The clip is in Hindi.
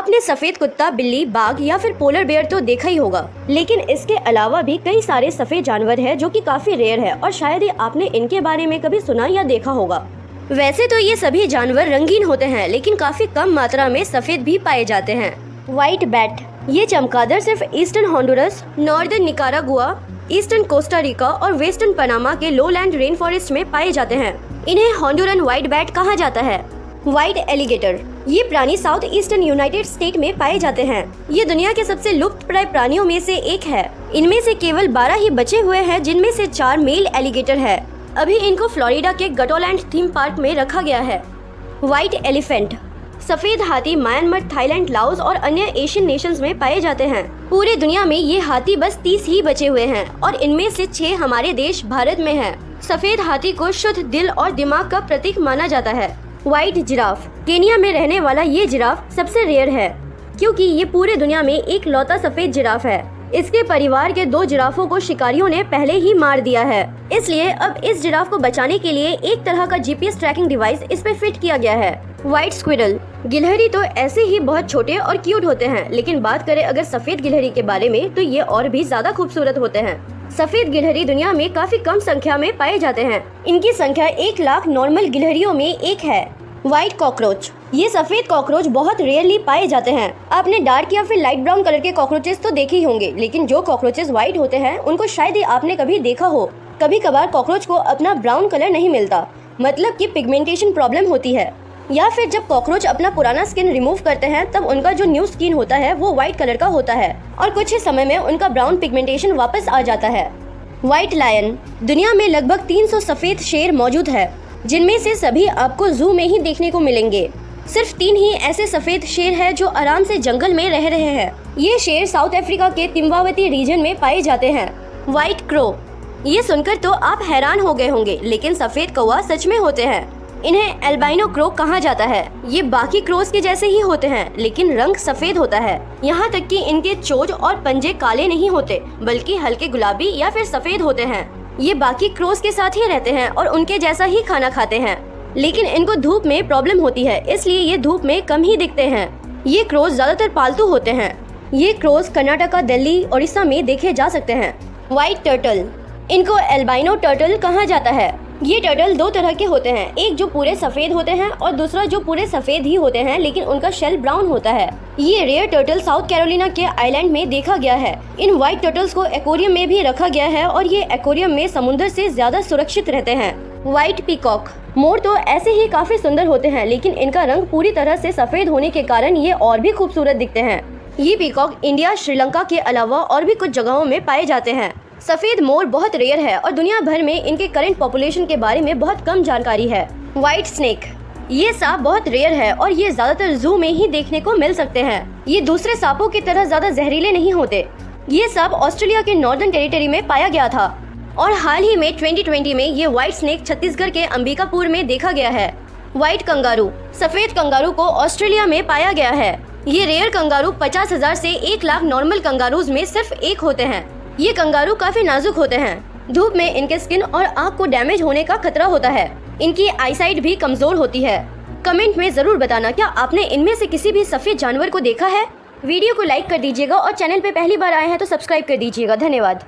आपने सफेद कुत्ता, बिल्ली, बाघ या फिर पोलर बेयर तो देखा ही होगा, लेकिन इसके अलावा भी कई सारे सफेद जानवर हैं जो कि काफी रेयर है और शायद ही आपने इनके बारे में कभी सुना या देखा होगा। वैसे तो ये सभी जानवर रंगीन होते हैं, लेकिन काफी कम मात्रा में सफेद भी पाए जाते हैं। व्हाइट बैट, ये चमगादड़ सिर्फ eastern Honduras, northern Nicaragua, eastern Costa Rica और वेस्टर्न पनामा के लोलैंड रेन फॉरेस्ट में पाए जाते हैं। इन्हें हॉन्डुरन व्हाइट बैट कहा जाता है। व्हाइट एलिगेटर, ये प्राणी साउथ ईस्टर्न यूनाइटेड स्टेट में पाए जाते हैं। ये दुनिया के सबसे लुप्त प्राय प्राणियों में से एक है। इनमें से केवल 12 ही बचे हुए हैं, जिनमें से 4 मेल एलिगेटर है। अभी इनको फ्लोरिडा के गटोलैंड थीम पार्क में रखा गया है। व्हाइट एलिफेंट, सफेद हाथी म्यांमार, थाईलैंड, लाओस और अन्य एशियन नेशंस में पाए जाते हैं। पूरे दुनिया में ये हाथी बस 30 ही बचे हुए हैं और इनमें से 6 हमारे देश भारत में है। सफेद हाथी को शुद्ध दिल और दिमाग का प्रतीक माना जाता है। व्हाइट जिराफ, केनिया में रहने वाला ये जिराफ सबसे रेयर है, क्योंकि ये पूरे दुनिया में एक लौता सफेद जिराफ है। इसके परिवार के 2 जिराफों को शिकारियों ने पहले ही मार दिया है, इसलिए अब इस जिराफ को बचाने के लिए एक तरह का GPS ट्रैकिंग डिवाइस इस पे फिट किया गया है। व्हाइट स्क्विरल, गिलहरी तो ऐसे ही बहुत छोटे और क्यूट होते हैं, लेकिन बात करें अगर सफेद गिलहरी के बारे में तो ये और भी ज्यादा खूबसूरत होते हैं। सफेद गिलहरी दुनिया में काफी कम संख्या में पाए जाते हैं। इनकी संख्या 1 लाख नॉर्मल गिलहरियों में एक है। व्हाइट कॉकरोच, ये सफेद कॉकरोच बहुत रेयरली पाए जाते हैं। आपने डार्क या फिर लाइट ब्राउन कलर के कॉकरोचेस तो देखे ही होंगे, लेकिन जो कॉकरोचेस व्हाइट होते हैं उनको शायद ही आपने कभी देखा हो। कभी कभार कॉकरोच को अपना ब्राउन कलर नहीं मिलता, मतलब कि पिगमेंटेशन प्रॉब्लम होती है, या फिर जब कॉकरोच अपना पुराना स्किन रिमूव करते हैं तब उनका जो न्यू स्किन होता है वो व्हाइट कलर का होता है और कुछ ही समय में उनका ब्राउन पिगमेंटेशन वापस आ जाता है। व्हाइट लायन, दुनिया में लगभग 300 सफेद शेर मौजूद है, जिनमें से सभी आपको जू में ही देखने को मिलेंगे। सिर्फ 3 ही ऐसे सफेद शेर हैं जो आराम से जंगल में रह रहे हैं। ये शेर साउथ अफ्रीका के तिम्बावती रीजन में पाए जाते हैं। व्हाइट क्रो, ये सुनकर तो आप हैरान हो गए होंगे, लेकिन सफेद कौवा सच में होते हैं। इन्हें एल्बाइनो क्रो कहा जाता है। ये बाकी क्रोस के जैसे ही होते हैं, लेकिन रंग सफेद होता है। यहाँ तक कि इनके चोंच और पंजे काले नहीं होते, बल्कि हल्के गुलाबी या फिर सफेद होते हैं। ये बाकी क्रोस के साथ ही रहते हैं और उनके जैसा ही खाना खाते हैं, लेकिन इनको धूप में प्रॉब्लम होती है, इसलिए ये धूप में कम ही दिखते हैं। ये क्रोस ज्यादातर पालतू होते हैं। ये क्रोस कर्नाटका, दिल्ली, उड़ीसा में देखे जा सकते हैं। व्हाइट टर्टल, इनको एल्बाइनो टर्टल कहा जाता है। ये टर्टल 2 तरह के होते हैं, एक जो पूरे सफेद होते हैं और दूसरा जो पूरे सफेद ही होते हैं लेकिन उनका शेल ब्राउन होता है। ये रेयर टर्टल साउथ कैरोलिना के आइलैंड में देखा गया है। इन व्हाइट टर्टल्स को एक्वेरियम में भी रखा गया है और ये एक्वेरियम में समुद्र से ज्यादा सुरक्षित रहते हैं। व्हाइट पीकॉक, मोर तो ऐसे ही काफी सुंदर होते हैं, लेकिन इनका रंग पूरी तरह से सफेद होने के कारण ये और भी खूबसूरत दिखते हैं। ये पीकॉक इंडिया, श्रीलंका के अलावा और भी कुछ जगहों में पाए जाते हैं। सफेद मोर बहुत रेयर है और दुनिया भर में इनके करंट पॉपुलेशन के बारे में बहुत कम जानकारी है। व्हाइट स्नेक, ये सांप बहुत रेयर है और ये ज्यादातर जू में ही देखने को मिल सकते हैं। ये दूसरे सांपों की तरह ज्यादा जहरीले नहीं होते। ये सांप ऑस्ट्रेलिया के नॉर्दर्न टेरिटरी में पाया गया था और हाल ही में 2020 में ये व्हाइट स्नेक छत्तीसगढ़ के अंबिकापुर में देखा गया है। व्हाइट कंगारू, सफेद कंगारू को ऑस्ट्रेलिया में पाया गया है। ये रेयर कंगारू 50,000 से 1 लाख नॉर्मल कंगारूज में सिर्फ एक होते हैं। ये कंगारू काफी नाजुक होते हैं। धूप में इनके स्किन और आँख को डैमेज होने का खतरा होता है। इनकी आईसाइट भी कमजोर होती है। कमेंट में जरूर बताना क्या आपने इनमें से किसी भी सफेद जानवर को देखा है। वीडियो को लाइक कर दीजिएगा और चैनल पे पहली बार आए हैं तो सब्सक्राइब कर दीजिएगा। धन्यवाद।